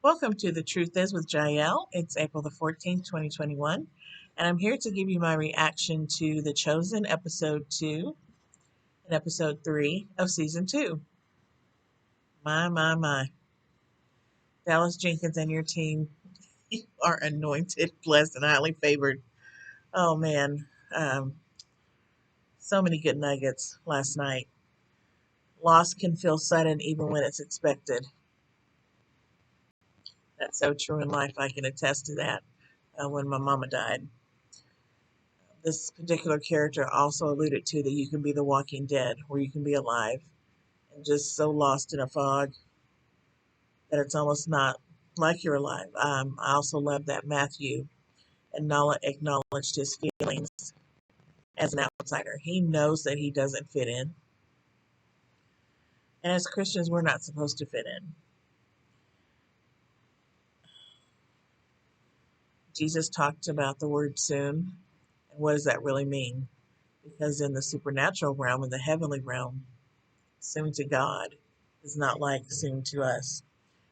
Welcome to The Truth Is with Jael. It's April the 14th, 2021, and I'm here to give you my reaction to The Chosen episode 2 and episode 3 of season 2. My. Dallas Jenkins and your team, you are anointed, blessed, and highly favored. Oh man, so many good nuggets last night. Loss can feel sudden even when it's expected. That's so true in life. I can attest to that when my mama died. This particular character also alluded to that you can be the walking dead, or you can be alive and just so lost in a fog that it's almost not like you're alive. I also love that Matthew and Nala acknowledged his feelings as an outsider. He knows that he doesn't fit in. And as Christians, we're not supposed to fit in. Jesus talked about the word soon. And what does that really mean? Because in the supernatural realm, in the heavenly realm, soon to God is not like soon to us.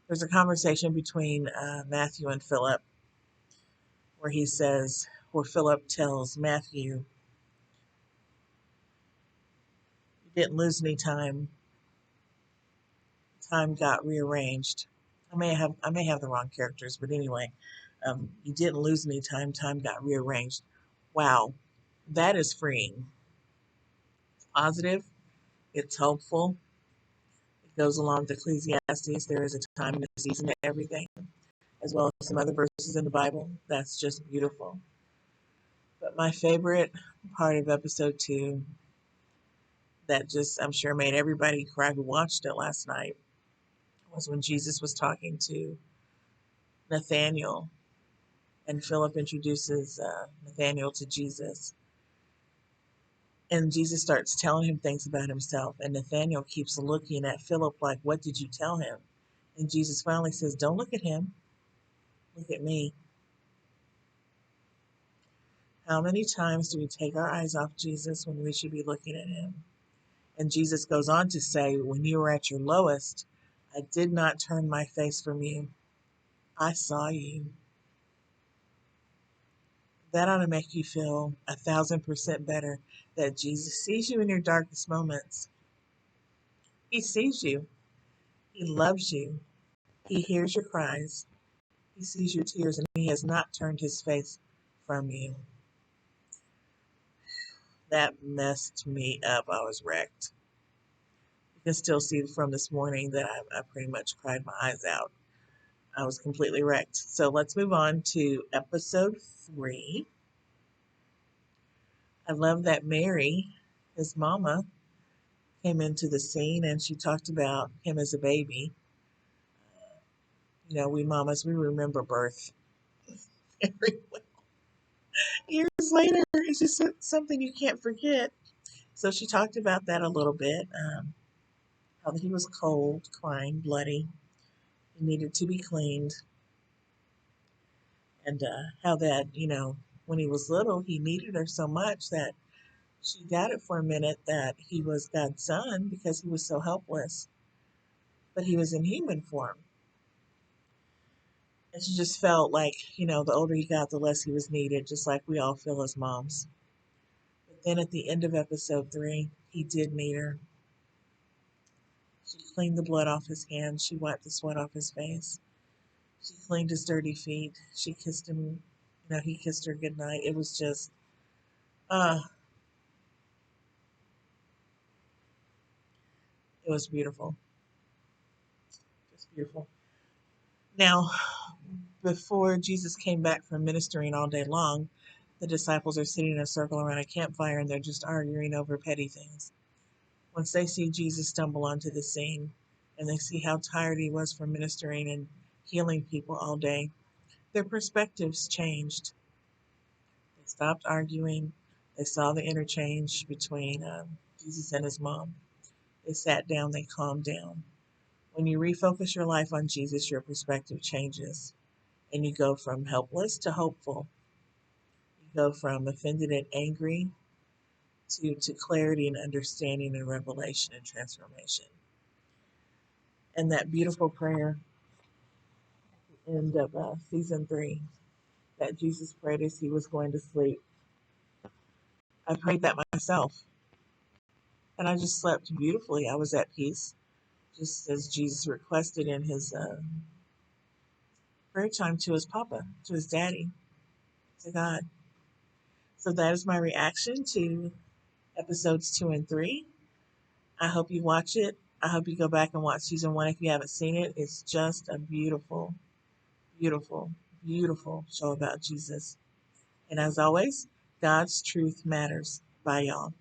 There's a conversation between Matthew and Philip where Philip tells Matthew, you didn't lose any time. Time got rearranged. I may have the wrong characters, but anyway, you didn't lose any time. Time got rearranged. Wow, that is freeing. It's positive. It's hopeful. It goes along with Ecclesiastes. There is a time and a season to everything, as well as some other verses in the Bible. That's just beautiful. But my favorite part of episode 2 that just, I'm sure, made everybody cry who watched it last night was when Jesus was talking to Nathaniel and Philip introduces Nathaniel to Jesus. And Jesus starts telling him things about himself. And Nathaniel keeps looking at Philip like, what did you tell him? And Jesus finally says, don't look at him. Look at me. How many times do we take our eyes off Jesus when we should be looking at him? And Jesus goes on to say, when you were at your lowest, I did not turn my face from you. I saw you. That ought to make you feel 1,000% better that Jesus sees you in your darkest moments. He sees you. He loves you. He hears your cries. He sees your tears, and he has not turned his face from you. That messed me up. I was wrecked. You can still see from this morning that I pretty much cried my eyes out. I was completely wrecked. So let's move on to episode 3. I love that Mary, his mama, came into the scene and she talked about him as a baby. You know, we mamas, we remember birth very well. Years later, it's just something you can't forget. So she talked about that a little bit. How he was cold, crying, bloody. He needed to be cleaned. And how that, when he was little, he needed her so much that she doubted for a minute that he was God's son because he was so helpless. But he was in human form. And she just felt like, the older he got, the less he was needed, just like we all feel as moms. But then at the end of episode 3, he did need her. She cleaned the blood off his hands. She wiped the sweat off his face. She cleaned his dirty feet. She kissed him. He kissed her goodnight. It was just, uh, it was beautiful. Just beautiful. Now, before Jesus came back from ministering all day long, the disciples are sitting in a circle around a campfire and they're just arguing over petty things. Once they see Jesus stumble onto the scene and they see how tired he was from ministering and healing people all day, their perspectives changed. They stopped arguing. They saw the interchange between Jesus and his mom. They sat down, they calmed down. When you refocus your life on Jesus, your perspective changes and you go from helpless to hopeful. You go from offended and angry to clarity and understanding and revelation and transformation. And that beautiful prayer, end of season 3 that Jesus prayed as he was going to sleep. I prayed that myself, and I just slept beautifully. I was at peace, just as Jesus requested in his prayer time to his papa, to his daddy, to God. So that is my reaction to episodes 2 and 3. I hope you watch it. I hope you go back and watch season 1 if you haven't seen it. It's just a beautiful, beautiful, beautiful show about Jesus. And as always, God's truth matters. Bye, y'all.